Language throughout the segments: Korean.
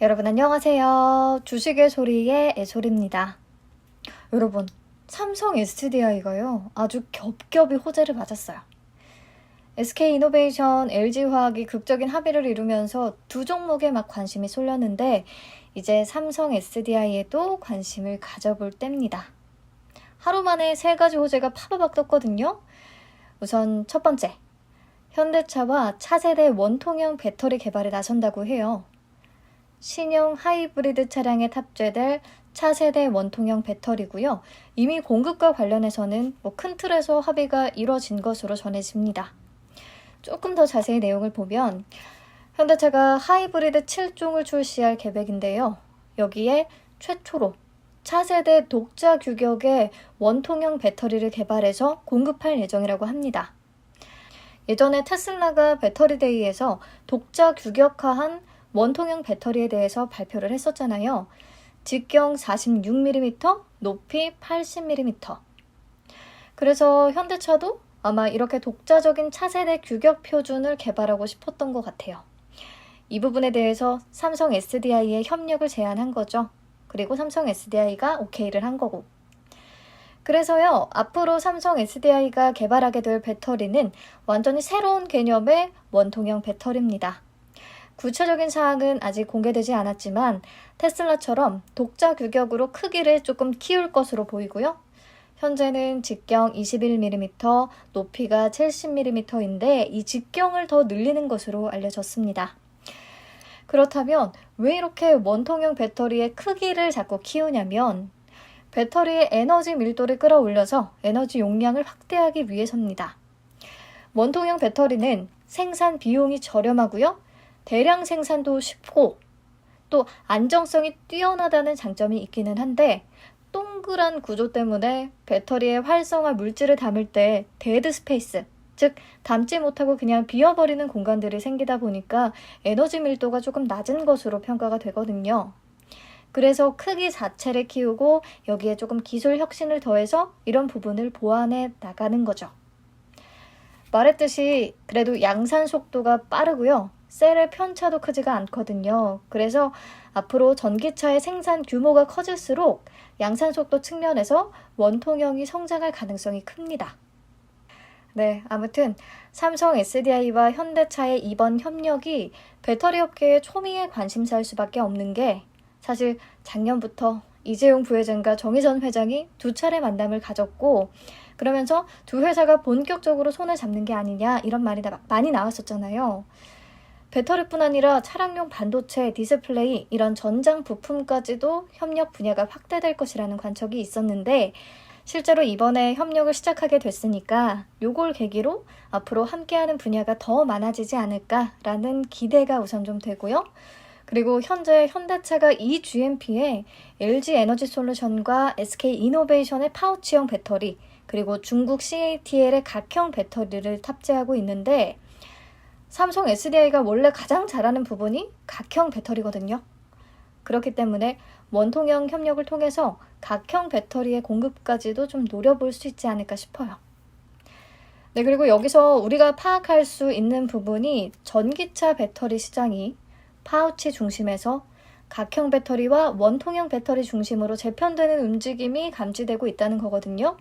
여러분 안녕하세요. 주식의 소리의 애소리입니다. 여러분, 삼성 SDI가요. 아주 겹겹이 호재를 맞았어요. SK이노베이션, LG화학이 극적인 합의를 이루면서 두 종목에 막 관심이 쏠렸는데 이제 삼성 SDI에도 관심을 가져볼 때입니다. 하루 만에 세 가지 호재가 파바박 떴거든요. 우선 첫 번째, 현대차와 차세대 원통형 배터리 개발에 나선다고 해요. 신형 하이브리드 차량에 탑재될 차세대 원통형 배터리고요. 이미 공급과 관련해서는 큰 틀에서 합의가 이뤄진 것으로 전해집니다. 조금 더 자세히 내용을 보면 현대차가 하이브리드 7종을 출시할 계획인데요. 여기에 최초로 차세대 독자 규격의 원통형 배터리를 개발해서 공급할 예정이라고 합니다. 예전에 테슬라가 배터리데이에서 독자 규격화한 원통형 배터리에 대해서 발표를 했었잖아요. 직경 46mm, 높이 80mm. 그래서 현대차도 아마 이렇게 독자적인 차세대 규격 표준을 개발하고 싶었던 것 같아요. 이 부분에 대해서 삼성 SDI에 협력을 제안한 거죠. 그리고 삼성 SDI가 오케이를 한 거고. 그래서요, 앞으로 삼성 SDI가 개발하게 될 배터리는 완전히 새로운 개념의 원통형 배터리입니다. 구체적인 사항은 아직 공개되지 않았지만 테슬라처럼 독자 규격으로 크기를 조금 키울 것으로 보이고요. 현재는 직경 21mm, 높이가 70mm인데 이 직경을 더 늘리는 것으로 알려졌습니다. 그렇다면 왜 이렇게 원통형 배터리의 크기를 자꾸 키우냐면 배터리의 에너지 밀도를 끌어올려서 에너지 용량을 확대하기 위해서입니다. 원통형 배터리는 생산 비용이 저렴하고요. 대량 생산도 쉽고 또 안정성이 뛰어나다는 장점이 있기는 한데 동그란 구조 때문에 배터리의 활성화 물질을 담을 때 데드 스페이스, 즉 담지 못하고 그냥 비어버리는 공간들이 생기다 보니까 에너지 밀도가 조금 낮은 것으로 평가가 되거든요. 그래서 크기 자체를 키우고 여기에 조금 기술 혁신을 더해서 이런 부분을 보완해 나가는 거죠. 말했듯이 그래도 양산 속도가 빠르고요. 셀의 편차도 크지가 않거든요. 그래서 앞으로 전기차의 생산 규모가 커질수록 양산 속도 측면에서 원통형이 성장할 가능성이 큽니다. 네, 아무튼 삼성 SDI와 현대차의 이번 협력이 배터리 업계의 초미의 관심사일 수밖에 없는 게 사실 작년부터 이재용 부회장과 정의전 회장이 두 차례 만남을 가졌고 그러면서 두 회사가 본격적으로 손을 잡는 게 아니냐 이런 말이 많이 나왔었잖아요. 배터리뿐 아니라 차량용 반도체, 디스플레이 이런 전장 부품까지도 협력 분야가 확대될 것이라는 관측이 있었는데 실제로 이번에 협력을 시작하게 됐으니까 요걸 계기로 앞으로 함께하는 분야가 더 많아지지 않을까라는 기대가 우선 좀 되고요. 그리고 현재 현대차가 이 GMP에 LG 에너지솔루션과 SK이노베이션의 파우치형 배터리 그리고 중국 CATL의 각형 배터리를 탑재하고 있는데 삼성 SDI가 원래 가장 잘하는 부분이 각형 배터리거든요. 그렇기 때문에 원통형 협력을 통해서 각형 배터리의 공급까지도 좀 노려볼 수 있지 않을까 싶어요. 네, 그리고 여기서 우리가 파악할 수 있는 부분이 전기차 배터리 시장이 파우치 중심에서 각형 배터리와 원통형 배터리 중심으로 재편되는 움직임이 감지되고 있다는 거거든요.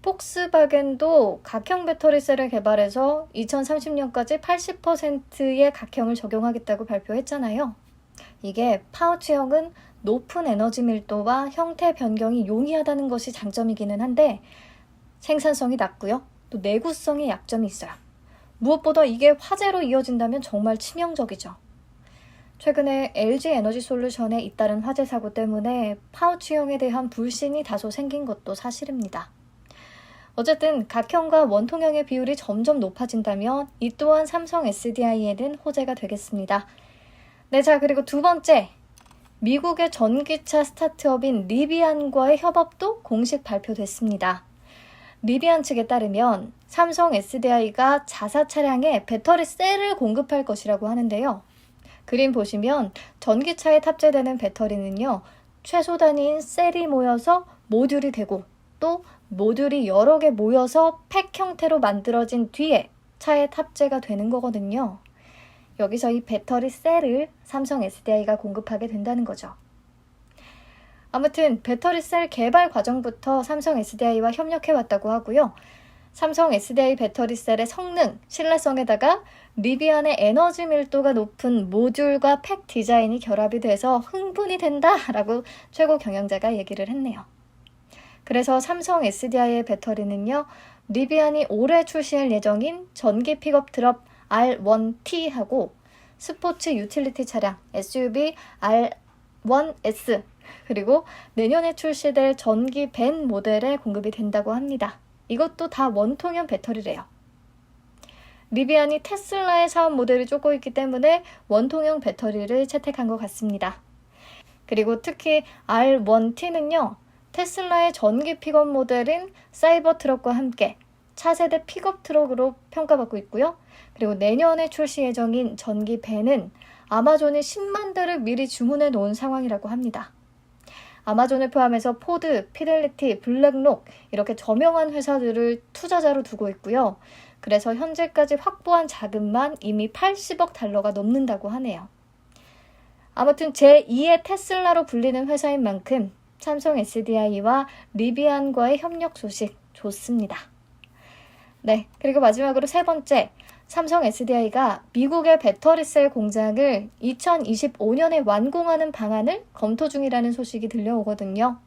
폭스바겐도 각형 배터리 셀을 개발해서 2030년까지 80%의 각형을 적용하겠다고 발표했잖아요. 이게 파우치형은 높은 에너지 밀도와 형태 변경이 용이하다는 것이 장점이기는 한데 생산성이 낮고요. 또 내구성에 약점이 있어요. 무엇보다 이게 화재로 이어진다면 정말 치명적이죠. 최근에 LG 에너지솔루션의 잇따른 화재 사고 때문에 파우치형에 대한 불신이 다소 생긴 것도 사실입니다. 어쨌든 각형과 원통형의 비율이 점점 높아진다면 이 또한 삼성 SDI에는 호재가 되겠습니다. 네, 자 그리고 두 번째, 미국의 전기차 스타트업인 리비안과의 협업도 공식 발표됐습니다. 리비안 측에 따르면 삼성 SDI가 자사 차량에 배터리 셀을 공급할 것이라고 하는데요. 그림 보시면 전기차에 탑재되는 배터리는요, 최소 단위인 셀이 모여서 모듈이 되고 또 모듈이 여러 개 모여서 팩 형태로 만들어진 뒤에 차에 탑재가 되는 거거든요. 여기서 이 배터리 셀을 삼성 SDI가 공급하게 된다는 거죠. 아무튼 배터리 셀 개발 과정부터 삼성 SDI와 협력해 왔다고 하고요. 삼성 SDI 배터리 셀의 성능, 신뢰성에다가 리비안의 에너지 밀도가 높은 모듈과 팩 디자인이 결합이 돼서 흥분이 된다라고 최고 경영자가 얘기를 했네요. 그래서 삼성 SDI의 배터리는요, 리비안이 올해 출시할 예정인 전기 픽업 트럭 R1T하고 스포츠 유틸리티 차량 SUV R1S 그리고 내년에 출시될 전기 밴 모델에 공급이 된다고 합니다. 이것도 다 원통형 배터리래요. 리비안이 테슬라의 사업 모델을 쫓고 있기 때문에 원통형 배터리를 채택한 것 같습니다. 그리고 특히 R1T는요, 테슬라의 전기 픽업 모델인 사이버 트럭과 함께 차세대 픽업 트럭으로 평가받고 있고요. 그리고 내년에 출시 예정인 전기 밴은 아마존이 10만 대를 미리 주문해 놓은 상황이라고 합니다. 아마존을 포함해서 포드, 피델리티, 블랙록 이렇게 저명한 회사들을 투자자로 두고 있고요. 그래서 현재까지 확보한 자금만 이미 80억 달러가 넘는다고 하네요. 아무튼 제2의 테슬라로 불리는 회사인 만큼 삼성 SDI와 리비안과의 협력 소식 좋습니다. 네, 그리고 마지막으로 세 번째, 삼성 SDI가 미국의 배터리셀 공장을 2025년에 완공하는 방안을 검토 중이라는 소식이 들려오거든요.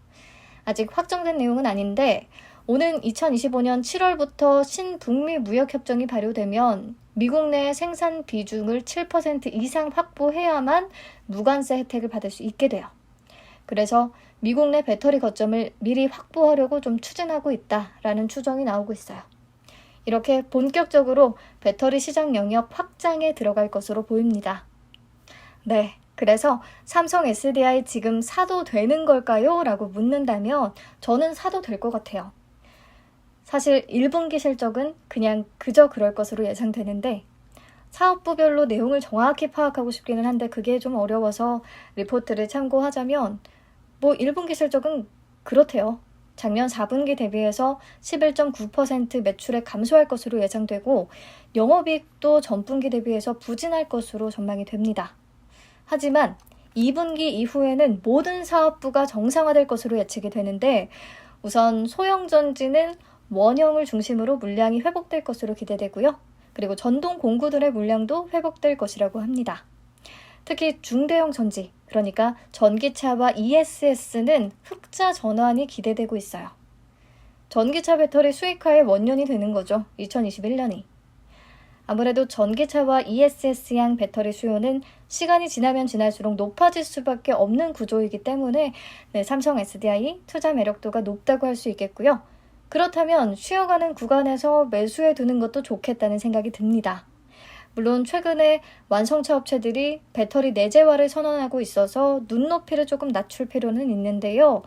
아직 확정된 내용은 아닌데 오는 2025년 7월부터 신북미 무역협정이 발효되면 미국 내 생산 비중을 7% 이상 확보해야만 무관세 혜택을 받을 수 있게 돼요. 그래서 미국 내 배터리 거점을 미리 확보하려고 좀 추진하고 있다라는 추정이 나오고 있어요. 이렇게 본격적으로 배터리 시장 영역 확장에 들어갈 것으로 보입니다. 네, 그래서 삼성 SDI 지금 사도 되는 걸까요? 라고 묻는다면 저는 사도 될 것 같아요. 사실 1분기 실적은 그냥 그저 그럴 것으로 예상되는데 사업부별로 내용을 정확히 파악하고 싶기는 한데 그게 좀 어려워서 리포트를 참고하자면 1분기 실적은 그렇대요. 작년 4분기 대비해서 11.9% 매출에 감소할 것으로 예상되고 영업이익도 전분기 대비해서 부진할 것으로 전망이 됩니다. 하지만 2분기 이후에는 모든 사업부가 정상화될 것으로 예측이 되는데 우선 소형전지는 원형을 중심으로 물량이 회복될 것으로 기대되고요. 그리고 전동 공구들의 물량도 회복될 것이라고 합니다. 특히 중대형 전지, 그러니까 전기차와 ESS는 흑자 전환이 기대되고 있어요. 전기차 배터리 수익화의 원년이 되는 거죠. 2021년이. 아무래도 전기차와 ESS양 배터리 수요는 시간이 지나면 지날수록 높아질 수밖에 없는 구조이기 때문에 삼성 SDI 투자 매력도가 높다고 할 수 있겠고요. 그렇다면 쉬어가는 구간에서 매수해 두는 것도 좋겠다는 생각이 듭니다. 물론 최근에 완성차 업체들이 배터리 내재화를 선언하고 있어서 눈높이를 조금 낮출 필요는 있는데요.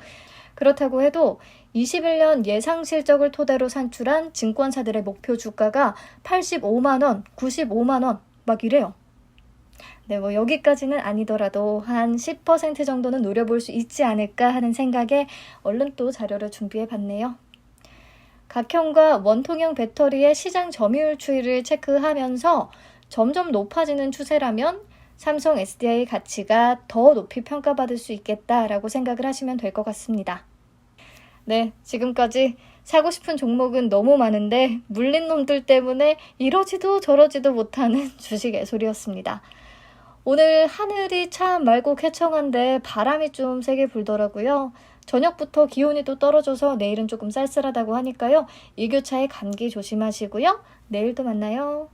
그렇다고 해도 21년 예상 실적을 토대로 산출한 증권사들의 목표 주가가 85만 원, 95만 원 막 이래요. 네, 여기까지는 아니더라도 한 10% 정도는 노려볼 수 있지 않을까 하는 생각에 얼른 또 자료를 준비해 봤네요. 각형과 원통형 배터리의 시장 점유율 추이를 체크하면서 점점 높아지는 추세라면 삼성 SDI 가치가 더 높이 평가받을 수 있겠다라고 생각을 하시면 될 것 같습니다. 네, 지금까지 사고 싶은 종목은 너무 많은데 물린 놈들 때문에 이러지도 저러지도 못하는 주식 애소리였습니다. 오늘 하늘이 참 맑고 쾌청한데 바람이 좀 세게 불더라고요. 저녁부터 기온이 또 떨어져서 내일은 조금 쌀쌀하다고 하니까요. 일교차에 감기 조심하시고요. 내일 또 만나요.